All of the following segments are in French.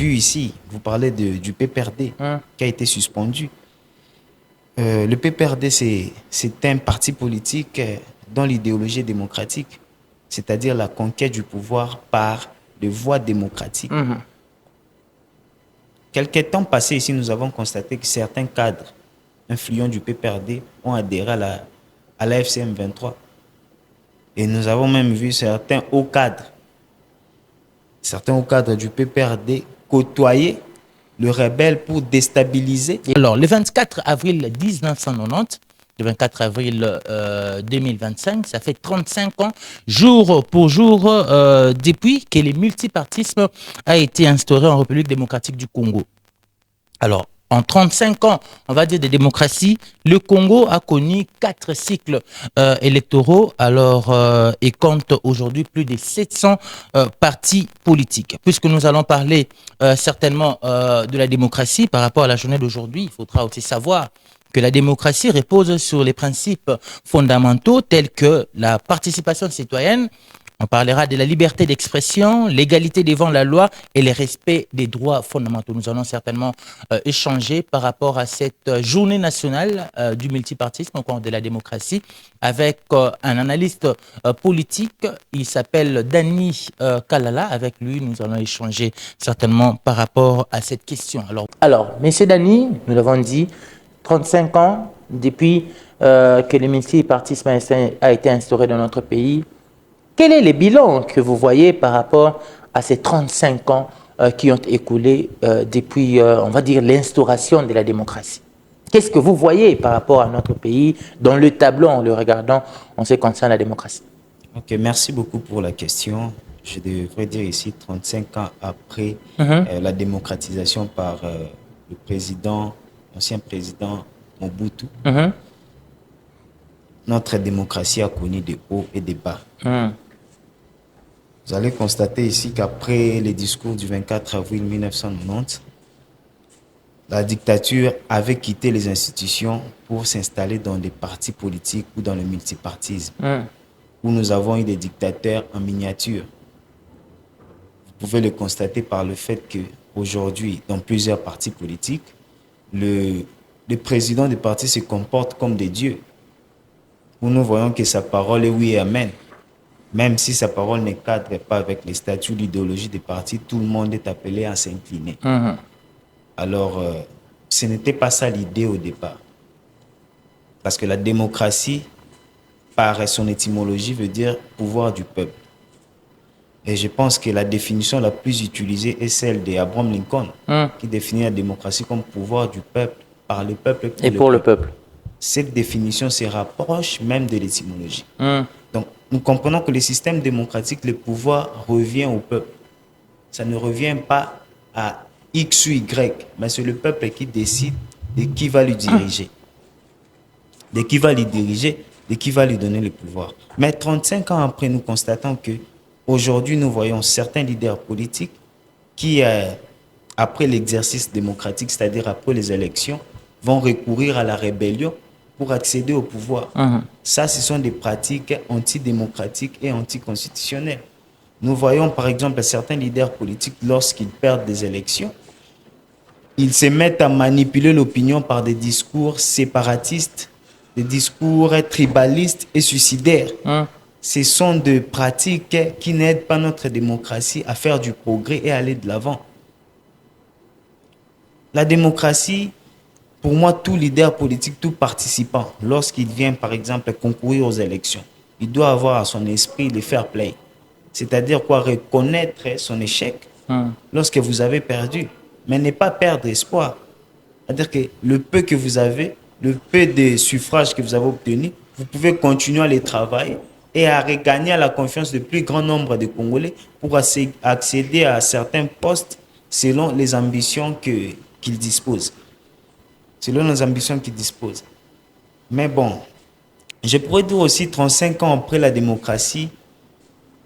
vu ici, vous parlez du PPRD qui a été suspendu. Le PPRD, c'est un parti politique dont l'idéologie est démocratique, c'est-à-dire la conquête du pouvoir par des voies démocratiques. Quelques temps passés ici, nous avons constaté que certains cadres influents du PPRD ont adhéré à la FCM 23. Et nous avons même vu certains hauts cadres du PPRD côtoyer le rebelle pour déstabiliser. Alors, le 24 avril 1990, le 24 avril 2025, ça fait 35 ans, jour pour jour, depuis que le multipartisme a été instauré en République démocratique du Congo. Alors, en 35 ans, on va dire de démocratie, le Congo a connu 4 cycles électoraux, et compte aujourd'hui plus de 700 partis politiques. Puisque nous allons parler certainement de la démocratie par rapport à la journée d'aujourd'hui, il faudra aussi savoir que la démocratie repose sur les principes fondamentaux tels que la participation citoyenne. On parlera de la liberté d'expression, l'égalité devant la loi et le respect des droits fondamentaux. Nous allons certainement échanger par rapport à cette journée nationale du multipartisme, encore de la démocratie, avec un analyste politique. Il s'appelle Dani Kalala. Avec lui, nous allons échanger certainement par rapport à cette question. Alors Monsieur Dani, nous l'avons dit, 35 ans depuis que le multipartisme a été instauré dans notre pays. Quel est le bilan que vous voyez par rapport à ces 35 ans qui ont écoulé depuis, on va dire, l'instauration de la démocratie? Qu'est-ce que vous voyez par rapport à notre pays dans le tableau, en le regardant, en ce qui concerne la démocratie? Ok, merci beaucoup pour la question. Je devrais dire ici 35 ans après la démocratisation par le président, l'ancien président Mobutu. Notre démocratie a connu des hauts et des bas. Vous allez constater ici qu'après les discours du 24 avril 1990, la dictature avait quitté les institutions pour s'installer dans des partis politiques ou dans le multipartisme, où nous avons eu des dictateurs en miniature. Vous pouvez le constater par le fait qu'aujourd'hui, dans plusieurs partis politiques, le président des partis se comporte comme des dieux, où nous voyons que sa parole est oui et amen. Même si sa parole ne cadre pas avec les statuts, l'idéologie des partis, tout le monde est appelé à s'incliner. Alors, ce n'était pas ça l'idée au départ. Parce que la démocratie, par son étymologie, veut dire pouvoir du peuple. Et je pense que la définition la plus utilisée est celle d'Abraham Lincoln, qui définit la démocratie comme pouvoir du peuple, par le peuple et pour le peuple. Cette définition se rapproche même de l'étymologie. Donc, nous comprenons que le système démocratique, le pouvoir revient au peuple. Ça ne revient pas à X ou Y, mais c'est le peuple qui décide de qui va lui diriger, de qui va lui diriger, de qui va lui donner le pouvoir. Mais 35 ans après, nous constatons que aujourd'hui, nous voyons certains leaders politiques qui, après l'exercice démocratique, c'est-à-dire après les élections, vont recourir à la rébellion pour accéder au pouvoir. Ça, ce sont des pratiques antidémocratiques et anticonstitutionnelles. Nous voyons par exemple certains leaders politiques, lorsqu'ils perdent des élections, ils se mettent à manipuler l'opinion par des discours séparatistes, des discours tribalistes et suicidaires. Ce sont des pratiques qui n'aident pas notre démocratie à faire du progrès et à aller de l'avant. La démocratie, pour moi, tout leader politique, tout participant, lorsqu'il vient, par exemple, concourir aux élections, il doit avoir à son esprit le fair play. C'est-à-dire quoi, reconnaître son échec lorsque vous avez perdu, mais ne pas perdre espoir. C'est-à-dire que le peu que vous avez, le peu de suffrages que vous avez obtenus, vous pouvez continuer à les travailler et à regagner la confiance du plus grand nombre de Congolais pour accéder à certains postes selon les ambitions qu'ils disposent. Selon les ambitions qu'ils disposent. Mais bon, je pourrais dire aussi 35 ans après la démocratie,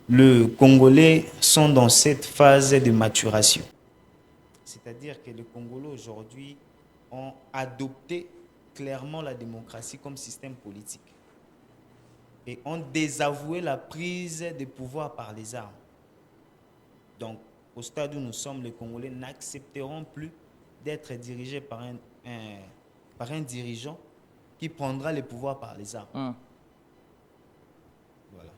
les Congolais sont dans cette phase de maturation. C'est-à-dire que les Congolais aujourd'hui ont adopté clairement la démocratie comme système politique et ont désavoué la prise de pouvoir par les armes. Donc, au stade où nous sommes, les Congolais n'accepteront plus d'être dirigés par un dirigeant qui prendra le pouvoir par les armes. Voilà.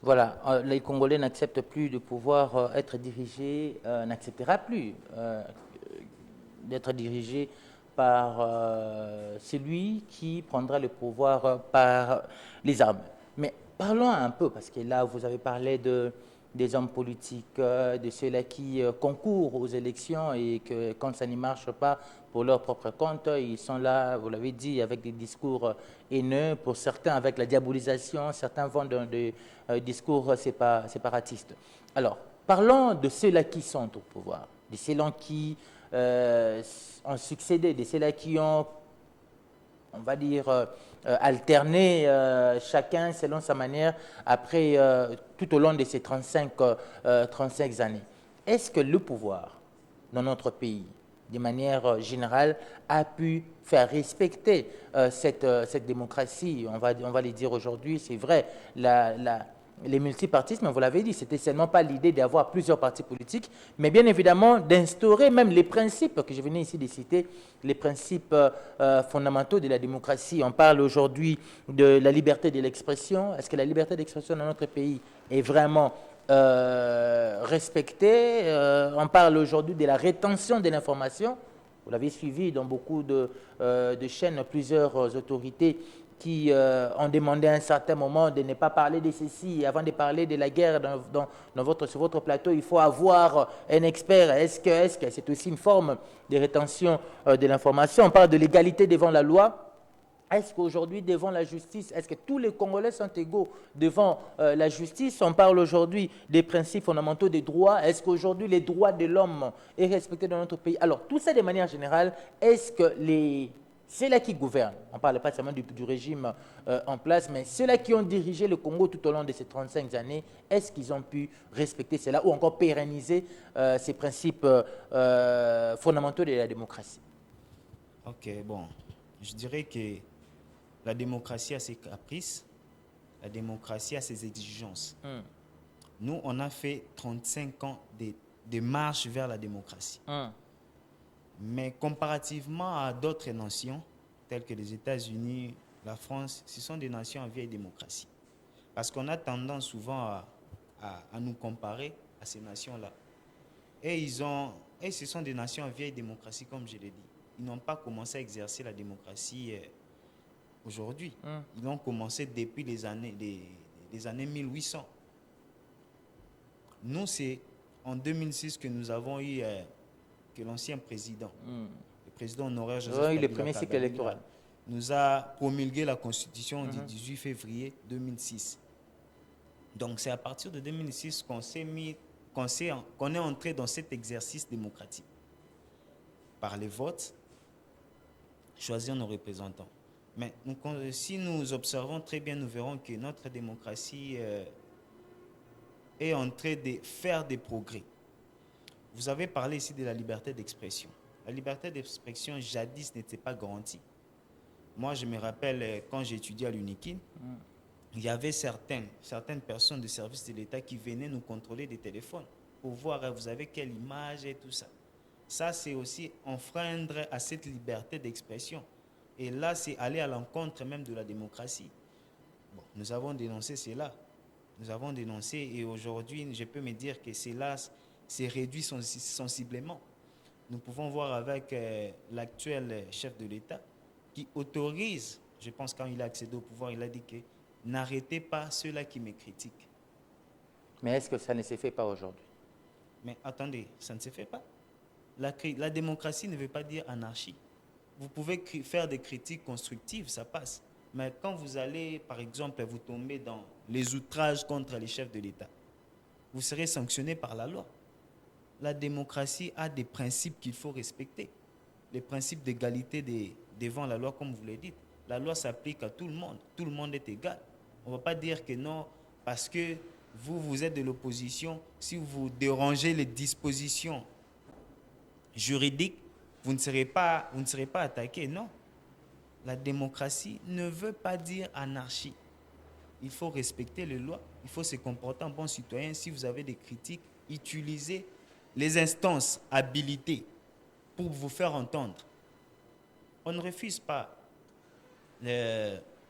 Voilà, les Congolais n'acceptent plus de pouvoir être dirigés, n'acceptera plus d'être dirigés par celui qui prendra le pouvoir par les armes. Mais parlons un peu, parce que là, vous avez parlé des hommes politiques, de ceux-là qui concourent aux élections et que quand ça ne marche pas pour leur propre compte, ils sont là, vous l'avez dit, avec des discours haineux, pour certains avec la diabolisation, certains vont dans des discours séparatistes. Alors, parlons de ceux-là qui sont au pouvoir, de ceux-là qui ont succédé, de ceux-là qui ont, on va dire, alterné chacun selon sa manière après tout au long de ces 35 années. Est-ce que le pouvoir dans notre pays, de manière générale, a pu faire respecter cette démocratie? On va le dire aujourd'hui, c'est vrai, les multipartismes, vous l'avez dit, c'était seulement pas l'idée d'avoir plusieurs partis politiques, mais bien évidemment d'instaurer même les principes que je venais ici de citer, les principes fondamentaux de la démocratie. On parle aujourd'hui de la liberté de l'expression. Est-ce que la liberté d'expression dans notre pays est vraiment respectée? On parle aujourd'hui de la rétention de l'information. Vous l'avez suivi dans beaucoup de chaînes, plusieurs autorités qui ont demandé à un certain moment de ne pas parler de ceci. Avant de parler de la guerre sur votre plateau, il faut avoir un expert. Est-ce que c'est aussi une forme de rétention de l'information? On parle de l'égalité devant la loi. Est-ce qu'aujourd'hui, devant la justice, est-ce que tous les Congolais sont égaux devant la justice? On parle aujourd'hui des principes fondamentaux des droits. Est-ce qu'aujourd'hui, les droits de l'homme sont respectés dans notre pays? Alors, tout ça de manière générale, est-ce que ceux-là qui gouvernent, on ne parle pas seulement du régime en place, mais ceux-là qui ont dirigé le Congo tout au long de ces 35 années, est-ce qu'ils ont pu respecter cela ou encore pérenniser ces principes fondamentaux de la démocratie? Ok, bon, je dirais que la démocratie a ses caprices, la démocratie a ses exigences. Nous, on a fait 35 ans de marche vers la démocratie. Mais comparativement à d'autres nations, telles que les États-Unis, la France, ce sont des nations en vieille démocratie. Parce qu'on a tendance souvent à nous comparer à ces nations-là. Et ce sont des nations en vieille démocratie, comme je l'ai dit. Ils n'ont pas commencé à exercer la démocratie aujourd'hui. Ils ont commencé depuis les années 1800. Nous, c'est en 2006 que nous avons eu que l'ancien président, le président honoraire Joseph Kabila, le premier cycle électoral, nous a promulgué la constitution du 18 février 2006. Donc c'est à partir de 2006 qu'on est entré dans cet exercice démocratique. Par les votes, choisir nos représentants. Mais si nous observons très bien, nous verrons que notre démocratie est en train de faire des progrès. Vous avez parlé ici de la liberté d'expression. La liberté d'expression, jadis, n'était pas garantie. Moi, je me rappelle, quand j'étudiais à l'UNIKIN, il y avait certaines personnes de service de l'État qui venaient nous contrôler des téléphones pour voir, vous avez quelle image et tout ça. Ça, c'est aussi enfreindre à cette liberté d'expression. Et là, c'est aller à l'encontre même de la démocratie. Bon, nous avons dénoncé cela. Nous avons dénoncé et aujourd'hui, je peux me dire que cela s'est réduit sensiblement. Nous pouvons voir avec l'actuel chef de l'État qui autorise, je pense quand il a accédé au pouvoir, il a dit que n'arrêtez pas ceux-là qui me critiquent. Mais est-ce que ça ne se fait pas aujourd'hui? Mais attendez, ça ne se fait pas. La démocratie ne veut pas dire anarchie. Vous pouvez faire des critiques constructives, ça passe. Mais quand vous allez, par exemple, vous tomber dans les outrages contre les chefs de l'État, vous serez sanctionné par la loi. La démocratie a des principes qu'il faut respecter. Les principes d'égalité devant la loi, comme vous le dites. La loi s'applique à tout le monde. Tout le monde est égal. On ne va pas dire que non, parce que vous êtes de l'opposition, si vous dérangez les dispositions juridiques, vous ne serez pas attaqué. Non. La démocratie ne veut pas dire anarchie. Il faut respecter les lois, il faut se comporter en bon citoyen. Si vous avez des critiques, utilisez les instances habilitées pour vous faire entendre. On ne refuse pas.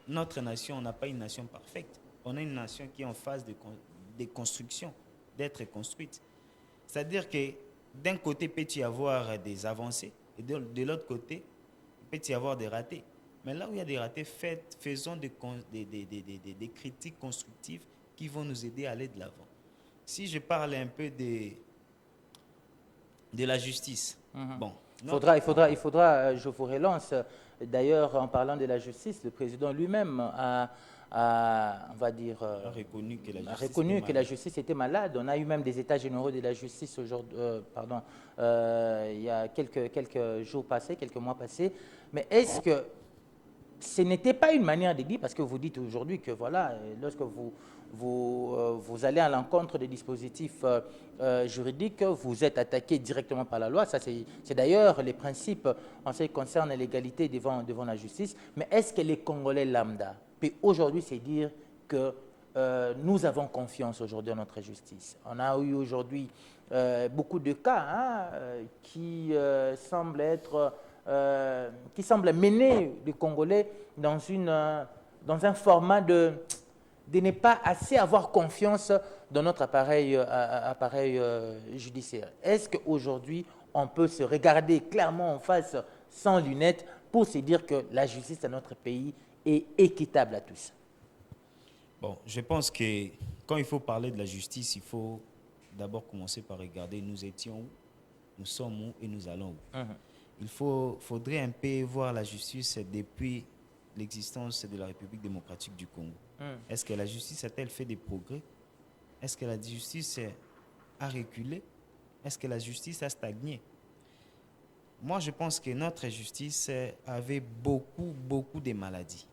Notre nation n'a pas une nation parfaite. On a une nation qui est en phase de construction, d'être construite. C'est-à-dire que d'un côté, peut y avoir des avancées et de l'autre côté, il peut y avoir des ratés. Mais là où il y a des ratés, faisons des critiques constructives qui vont nous aider à aller de l'avant. Si je parle un peu de la justice, bon, Il faudra, je vous relance. D'ailleurs, en parlant de la justice, le président lui-même on va dire, a reconnu que la a justice reconnu était que la malade. justice était malade. On a eu même des états généraux de la justice aujourd'hui, il y a quelques jours passés, quelques mois passés. Mais est-ce que ce n'était pas une manière de dire, parce que vous dites aujourd'hui que voilà, lorsque vous allez à l'encontre des dispositifs juridiques, vous êtes attaqué directement par la loi. Ça, c'est d'ailleurs les principes en ce qui concerne l'égalité devant la justice. Mais est-ce que les Congolais lambda peuvent aujourd'hui se dire que nous avons confiance aujourd'hui en notre justice? On a eu aujourd'hui beaucoup de cas qui semblent être... qui semble mener les Congolais dans un format de ne pas assez avoir confiance dans notre appareil judiciaire. Est-ce qu'aujourd'hui, on peut se regarder clairement en face, sans lunettes, pour se dire que la justice dans notre pays est équitable à tous? Bon, je pense que quand il faut parler de la justice, il faut d'abord commencer par regarder nous étions où, nous sommes où et nous allons où. Il faudrait un peu voir la justice depuis l'existence de la République démocratique du Congo. Est-ce que la justice a-t-elle fait des progrès? Est-ce que la justice a reculé? Est-ce que la justice a stagné? Moi, je pense que notre justice avait beaucoup de maladies.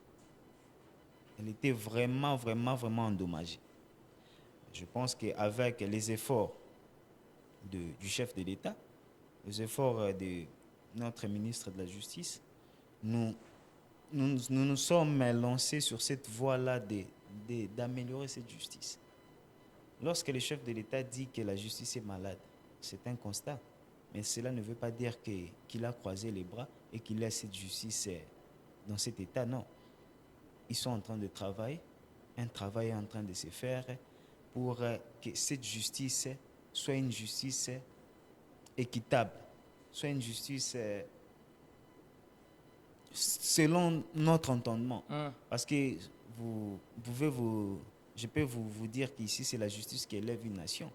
Elle était vraiment endommagée. Je pense qu'avec les efforts du chef de l'État, les efforts de notre ministre de la Justice, nous sommes lancés sur cette voie-là d'améliorer cette justice. Lorsque le chef de l'État dit que la justice est malade, c'est un constat. Mais cela ne veut pas dire qu'il a croisé les bras et qu'il laisse cette justice dans cet état. Non. Ils sont en train de travailler. Un travail est en train de se faire pour que cette justice soit une justice équitable, soit une justice selon notre entendement. Parce que je peux vous dire qu'ici, c'est la justice qui élève une nation.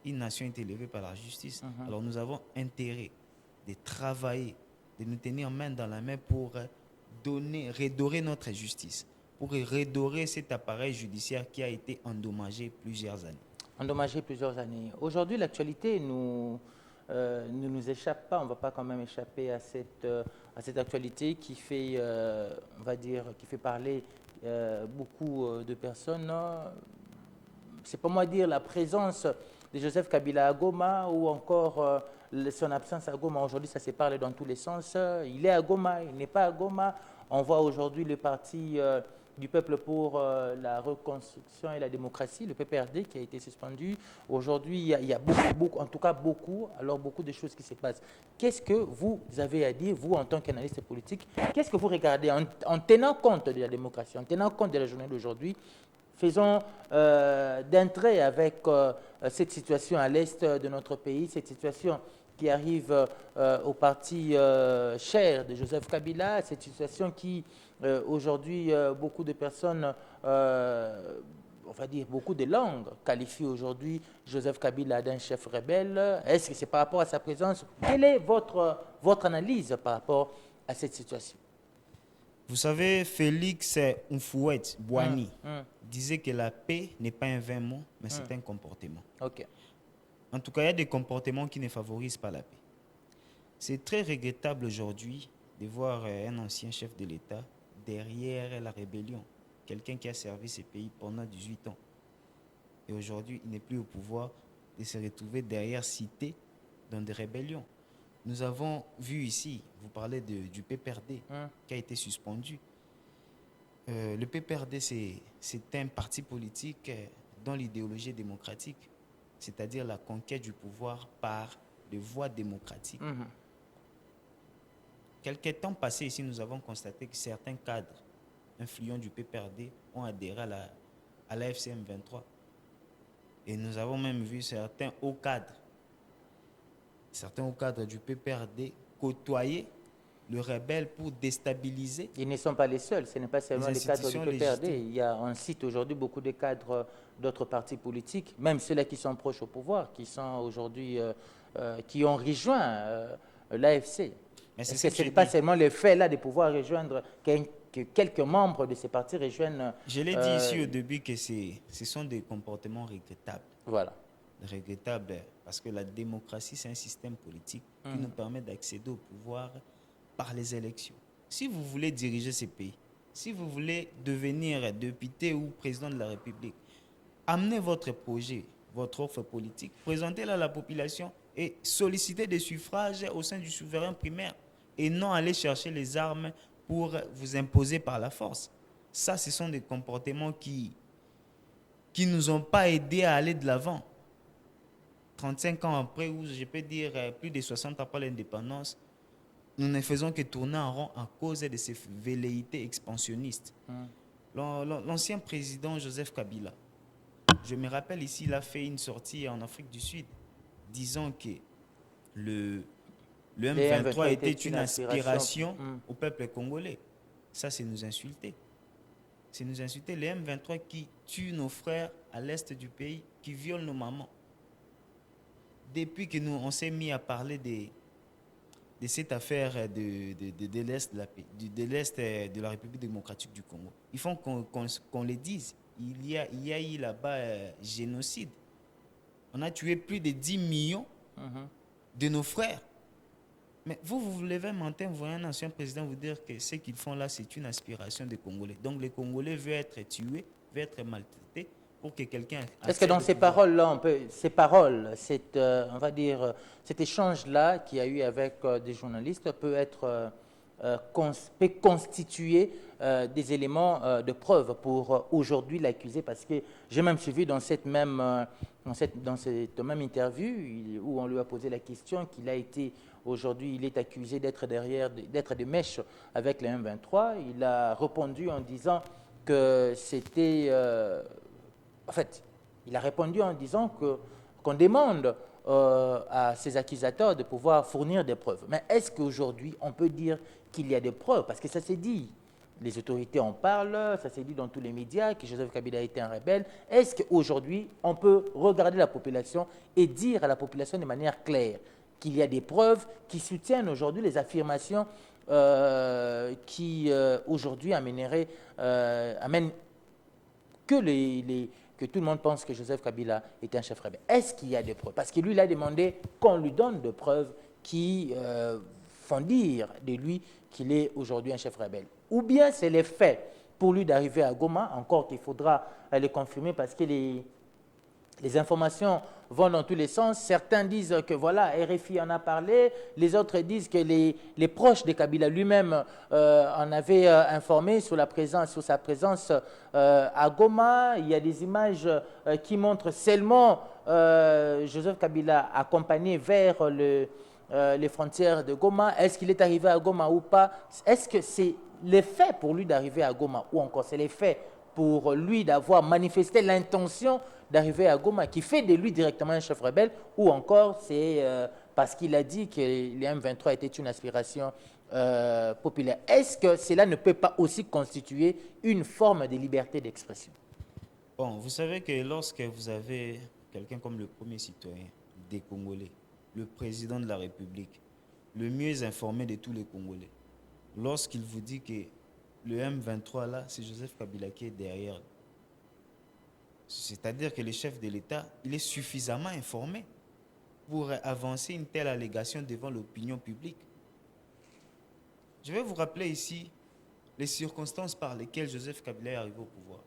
Une nation est élevée par la justice. Alors nous avons intérêt de travailler, de nous tenir main dans la main pour redorer notre justice, pour redorer cet appareil judiciaire qui a été endommagé plusieurs années. Endommagé plusieurs années. Aujourd'hui, l'actualité ne nous échappe pas. On ne va pas quand même échapper à cette actualité qui fait, on va dire, qui fait parler beaucoup de personnes. C'est pas moi dire la présence de Joseph Kabila à Goma ou encore son absence à Goma. Aujourd'hui, ça s'est parlé dans tous les sens. Il est à Goma, il n'est pas à Goma. On voit aujourd'hui le parti du peuple pour la reconstruction et la démocratie, le PPRD, qui a été suspendu. Aujourd'hui, il y a beaucoup, en tout cas beaucoup de choses qui se passent. Qu'est-ce que vous avez à dire, vous, en tant qu'analyste politique? Qu'est-ce que vous regardez en tenant compte de la démocratie, en tenant compte de la journée d'aujourd'hui? Faisons d'entrée avec cette situation à l'est de notre pays, cette situation qui arrive au parti cher de Joseph Kabila, cette situation qui, aujourd'hui, beaucoup de personnes, on va dire beaucoup de langues, qualifient aujourd'hui Joseph Kabila d'un chef rebelle. Est-ce que c'est par rapport à sa présence? Quelle est votre analyse par rapport à cette situation? Vous savez, Félix Houphouët-Boigny disait que la paix n'est pas un vain mot, mais c'est un comportement. Ok. En tout cas, il y a des comportements qui ne favorisent pas la paix. C'est très regrettable aujourd'hui de voir un ancien chef de l'État derrière la rébellion, quelqu'un qui a servi ce pays pendant 18 ans. Et aujourd'hui, il n'est plus au pouvoir de se retrouver derrière cité dans des rébellions. Nous avons vu ici, vous parlez du PPRD qui a été suspendu. Le PPRD, c'est un parti politique dont l'idéologie est démocratique. c'est-à-dire la conquête du pouvoir par des voies démocratiques. Quelques temps passés ici, nous avons constaté que certains cadres influents du PPRD ont adhéré à la FCM 23. Et nous avons même vu certains hauts cadres du PPRD côtoyer le rebelle pour déstabiliser. Ils ne sont pas les seuls, ce n'est pas seulement les cadres du PPRD. Légitimes. On cite aujourd'hui beaucoup de cadres d'autres partis politiques, même ceux-là qui sont proches au pouvoir, qui sont aujourd'hui, qui ont rejoint l'AFC. Est-ce que ce n'est pas seulement le fait là de pouvoir rejoindre, que quelques membres de ces partis rejoignent... Je l'ai dit ici au début que ce sont des comportements regrettables. Voilà. Regrettables parce que la démocratie, c'est un système politique qui nous permet d'accéder au pouvoir par les élections. Si vous voulez diriger ces pays, si vous voulez devenir député ou président de la République, amenez votre projet, votre offre politique, présentez-la à la population et sollicitez des suffrages au sein du souverain primaire et non aller chercher les armes pour vous imposer par la force. Ça, ce sont des comportements qui nous ont pas aidés à aller de l'avant. 35 ans après, ou je peux dire plus de 60 ans après l'indépendance, nous ne faisons que tourner en rond à cause de ces velléités expansionnistes. L'ancien président Joseph Kabila, je me rappelle ici, il a fait une sortie en Afrique du Sud disant que le M23 était une aspiration au peuple congolais. Ça, c'est nous insulter. C'est nous insulter. Les M23 qui tuent nos frères à l'est du pays, qui violent nos mamans. Depuis que on s'est mis à parler de cette affaire de l'Est de la République démocratique du Congo, il faut qu'on le dise. Il y a eu là-bas génocide. On a tué plus de 10 millions de nos frères. Mais vous levez un matin, vous voyez un ancien président vous dire que ce qu'ils font là, c'est une aspiration des Congolais. Donc les Congolais veulent être tués, veulent être maltraités pour que quelqu'un... Est-ce que dans ces paroles-là, on va dire, cet échange-là qu'il y a eu avec des journalistes peut constituer des éléments de preuve pour aujourd'hui l'accuser, parce que j'ai même suivi dans cette même interview où on lui a posé la question qu'il a été aujourd'hui, il est accusé d'être de mèche avec le M23. Il a répondu en disant que c'était... en fait, il a répondu en disant qu'on demande à ces accusateurs de pouvoir fournir des preuves. Mais est-ce qu'aujourd'hui, on peut dire qu'il y a des preuves? Parce que ça s'est dit, les autorités en parlent, ça s'est dit dans tous les médias que Joseph Kabila était un rebelle. Est-ce qu'aujourd'hui, on peut regarder la population et dire à la population de manière claire qu'il y a des preuves qui soutiennent aujourd'hui les affirmations qui aujourd'hui amènent que tout le monde pense que Joseph Kabila est un chef rebelle? Est-ce qu'il y a des preuves? Parce que lui, il a demandé qu'on lui donne des preuves qui font dire de lui qu'il est aujourd'hui un chef rebelle. Ou bien c'est les faits pour lui d'arriver à Goma, encore qu'il faudra les confirmer parce que les informations vont dans tous les sens. Certains disent que voilà, RFI en a parlé. Les autres disent que les proches de Kabila lui-même en avaient informé sur sa présence à Goma. Il y a des images qui montrent seulement Joseph Kabila accompagné vers les frontières de Goma. Est-ce qu'il est arrivé à Goma ou pas? Est-ce que c'est les faits pour lui d'arriver à Goma, ou encore c'est les faits pour lui d'avoir manifesté l'intention d'arriver à Goma qui fait de lui directement un chef rebelle, ou encore c'est parce qu'il a dit que les M23 était une aspiration populaire? Est-ce que cela ne peut pas aussi constituer une forme de liberté d'expression? Bon, vous savez que lorsque vous avez quelqu'un comme le premier citoyen des Congolais, le président de la République, le mieux informé de tous les Congolais, lorsqu'il vous dit que le M23 là, c'est Joseph Kabila qui est derrière, c'est-à-dire que le chef de l'État, il est suffisamment informé pour avancer une telle allégation devant l'opinion publique. Je vais vous rappeler ici les circonstances par lesquelles Joseph Kabila est arrivé au pouvoir.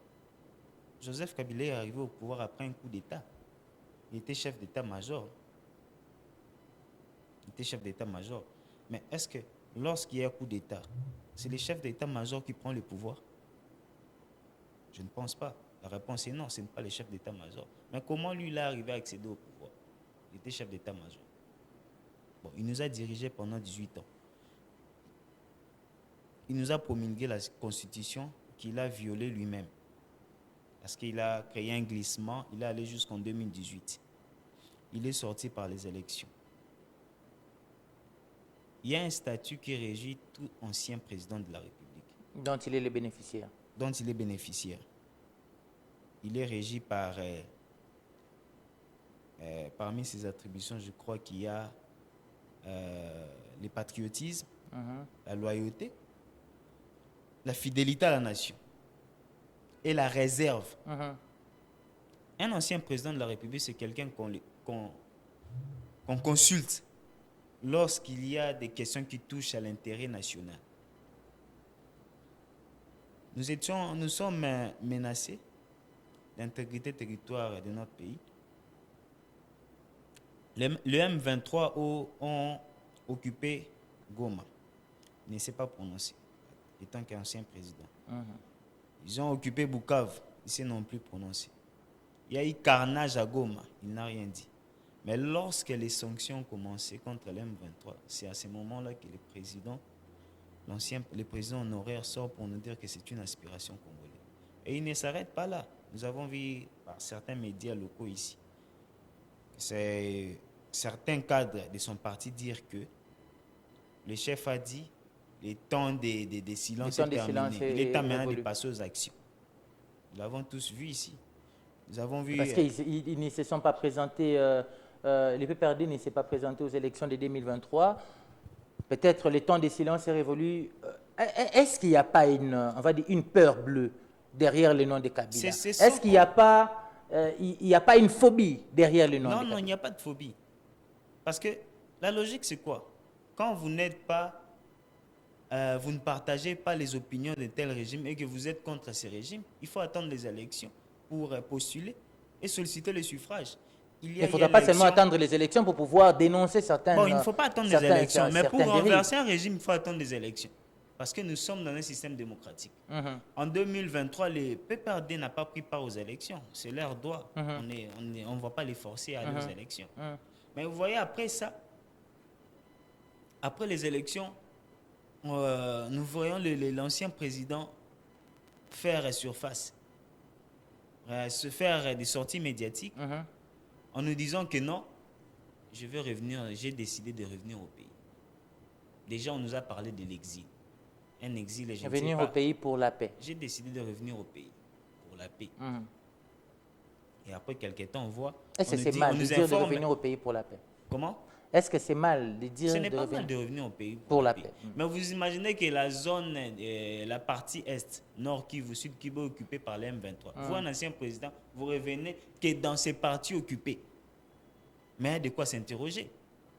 Joseph Kabila est arrivé au pouvoir après un coup d'État. Il était chef d'État-major. Mais est-ce que lorsqu'il y a un coup d'État, c'est le chef d'État-major qui prend le pouvoir? Je ne pense pas. La réponse est non, ce n'est pas le chef d'état-major. Mais comment lui, il est arrivé à accéder au pouvoir? Il était chef d'état-major. Bon, il nous a dirigés pendant 18 ans. Il nous a promulgué la constitution qu'il a violée lui-même. Parce qu'il a créé un glissement, il est allé jusqu'en 2018. Il est sorti par les élections. Il y a un statut qui régit tout ancien président de la République. Dont il est le bénéficiaire. Dont il est bénéficiaire. Il est régi par... parmi ses attributions, je crois qu'il y a le patriotisme, la loyauté, la fidélité à la nation et la réserve. Un ancien président de la République, c'est quelqu'un qu'on consulte lorsqu'il y a des questions qui touchent à l'intérêt national. Nous sommes menacés, l'intégrité territoriale de notre pays. Le M23 ont occupé Goma. Il ne s'est pas prononcé, étant qu'ancien président. Ils ont occupé Bukavu, il ne s'est non plus prononcé. Il y a eu carnage à Goma, il n'a rien dit. Mais lorsque les sanctions ont commencé contre le M23, c'est à ce moment-là que le président honoraire sort pour nous dire que c'est une aspiration congolaise. Et il ne s'arrête pas là. Nous avons vu par certains médias locaux ici, certains cadres de son parti dire que le chef a dit le temps des silences est terminé. Il est temps maintenant de passer aux actions. Nous l'avons tous vu ici. Nous avons vu... Parce qu'ils ne se sont pas présentés, les PPRD ne s'est pas présenté aux élections de 2023. Peut-être le temps des silences est révolu. Est-ce qu'il n'y a pas une peur bleue derrière le nom de Kabila? Est-ce qu'il n'y a pas... il n'y a pas une phobie derrière le nom de Kabila? Non, il n'y a pas de phobie. Parce que la logique, c'est quoi? Quand vous n'êtes pas... vous ne partagez pas les opinions de tel régime et que vous êtes contre ces régimes, il faut attendre les élections pour postuler et solliciter le suffrage. Il ne faudra pas seulement attendre les élections pour pouvoir dénoncer certaines... Bon, il ne faut pas attendre les élections, mais pour renverser un régime, il faut attendre les élections. Parce que nous sommes dans un système démocratique. En 2023, les PPRD n'ont pas pris part aux élections. C'est leur droit. On ne va pas les forcer à aller aux élections. Mais vous voyez, après ça, après les élections, nous voyons l'ancien président faire surface, se faire des sorties médiatiques en nous disant que non, je veux revenir, j'ai décidé de revenir au pays. Déjà, on nous a parlé de l'exil. Un exil, je revenir au pays pour la paix. J'ai décidé de revenir au pays pour la paix. Et après quelques temps, on voit... Est-ce que c'est mal de dire de revenir au pays pour la paix? Comment? Est-ce que c'est mal de dire... Ce n'est pas mal de revenir au pays pour la paix. Mais vous imaginez que la zone, la partie est, nord Kivu, sud Kivu, occupée par les M23. Vous, un ancien président, vous revenez que dans ces parties occupées. Mais de quoi s'interroger?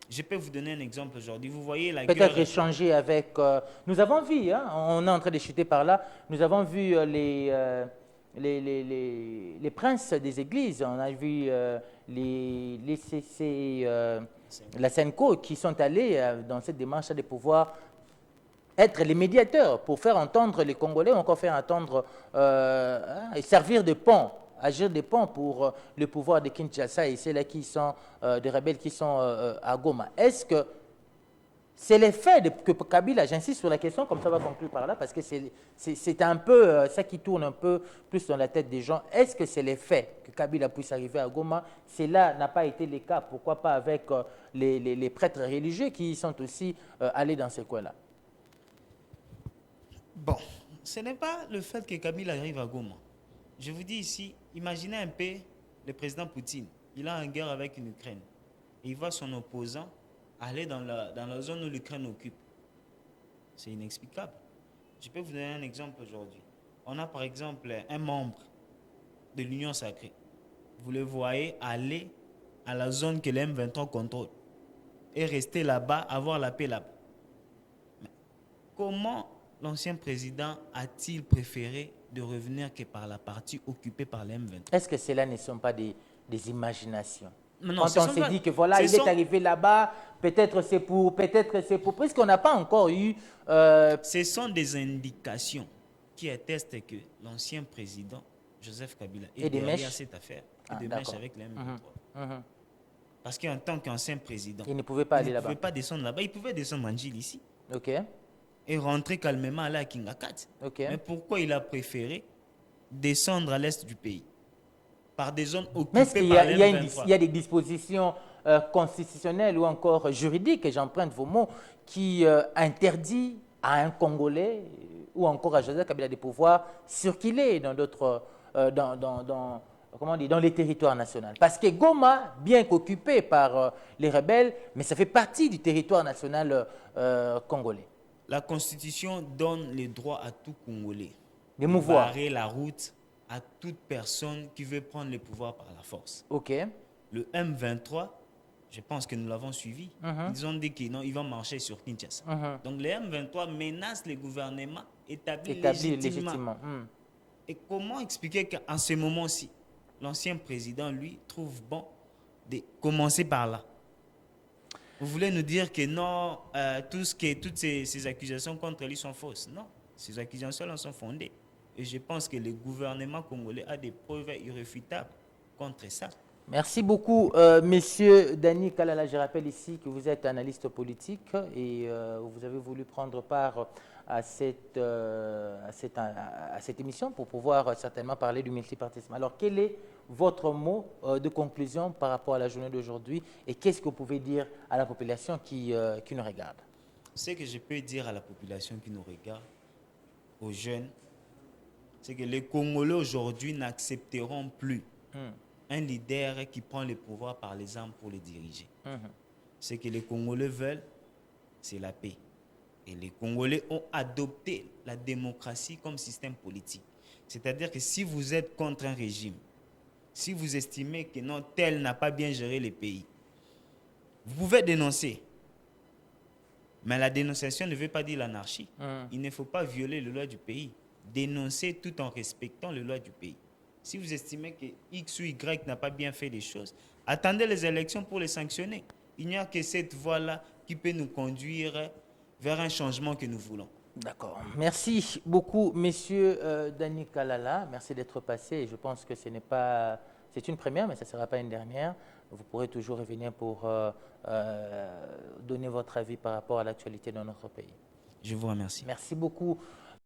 Je peux vous donner un exemple aujourd'hui. Vous voyez la guerre... Peut-être échanger avec... nous avons vu, hein, on est en train de chuter par là, nous avons vu les princes des églises, on a vu les CC, la Senco qui sont allés dans cette démarche de pouvoir être les médiateurs pour faire entendre les Congolais, encore faire entendre et servir de pont, agir de pont pour le pouvoir de Kinshasa et ceux-là qui sont des rebelles qui sont à Goma. Est-ce que c'est l'effet que Kabila, j'insiste sur la question, comme ça va conclure par là, parce que c'est un peu ça qui tourne un peu plus dans la tête des gens. Est-ce que c'est l'effet que Kabila puisse arriver à Goma? Cela n'a pas été le cas. Pourquoi pas avec les prêtres religieux qui sont aussi allés dans ces coins-là? Bon, ce n'est pas le fait que Kabila arrive à Goma. Je vous dis ici, imaginez un peu le président Poutine. Il a une guerre avec l'Ukraine. Il voit son opposant aller dans la zone où l'Ukraine occupe. C'est inexplicable. Je peux vous donner un exemple aujourd'hui. On a par exemple un membre de l'Union sacrée. Vous le voyez aller à la zone que le M23 contrôle et rester là-bas, avoir la paix là-bas. Mais comment l'ancien président a-t-il préféré de revenir que par la partie occupée par le M23? Est-ce que cela ne sont pas des imaginations? Non, quand on s'est dit que voilà, il est arrivé là-bas, peut-être c'est pour, puisqu'on n'a pas encore eu... Ce sont des indications qui attestent que l'ancien président Joseph Kabila Et est des derrière mèches. cette affaire, Ah, et de mèches d'accord. avec les M23. Mhm. Parce qu'en tant qu'ancien président, Il ne pouvait pas il aller ne là-bas. pouvait pas descendre là-bas. Il pouvait descendre en Gilles ici Ok, et rentrer calmement là à Kingakat. ok. Mais pourquoi il a préféré descendre à l'est du pays, par des zones Mais est-ce occupées qu'il y par a, les il y M23? a des dispositions constitutionnelles ou encore juridiques, et j'emprunte vos mots, qui interdit à un Congolais ou encore à Joseph Kabila de pouvoir circuler dans d'autres, comment on dit, dans les territoires nationaux. Parce que Goma, bien qu'occupé par les rebelles, mais ça fait partie du territoire national congolais. La Constitution donne le droit à tout Congolais Des de mouvoirs. barrer la route à toute personne qui veut prendre le pouvoir par la force. Ok. Le M23, je pense que nous l'avons suivi. Ils ont dit qu'ils vont marcher sur Kinshasa. Donc les M23 menacent le gouvernement établi légitimement. Et comment expliquer qu'en ce moment-ci, l'ancien président, lui, trouve bon de commencer par là? Vous voulez nous dire que non, toutes ces accusations contre lui sont fausses? Non, ces accusations-là sont fondées. Et je pense que le gouvernement congolais a des preuves irréfutables contre ça. Merci beaucoup, Monsieur Dani Kalala. Je rappelle ici que vous êtes analyste politique et vous avez voulu prendre part à cette émission pour pouvoir certainement parler du multipartisme. Alors, quel est votre mot de conclusion par rapport à la journée d'aujourd'hui et qu'est-ce que vous pouvez dire à la population qui nous regarde? Ce que je peux dire à la population qui nous regarde, aux jeunes, c'est que les Congolais aujourd'hui n'accepteront plus un leader qui prend le pouvoir par les armes pour les diriger. Ce que les Congolais veulent, c'est la paix. Et les Congolais ont adopté la démocratie comme système politique. C'est-à-dire que si vous êtes contre un régime, si vous estimez que non, tel n'a pas bien géré le pays, vous pouvez dénoncer. Mais la dénonciation ne veut pas dire l'anarchie. Il ne faut pas violer les lois du pays. Dénoncer tout en respectant les lois du pays. Si vous estimez que X ou Y n'a pas bien fait les choses, attendez les élections pour les sanctionner. Il n'y a que cette voie-là qui peut nous conduire vers un changement que nous voulons. D'accord. Merci beaucoup, Monsieur Dani Kalala. Merci d'être passé. Je pense que c'est une première, mais ça ne sera pas une dernière. Vous pourrez toujours revenir pour donner votre avis par rapport à l'actualité dans notre pays. Je vous remercie. Merci beaucoup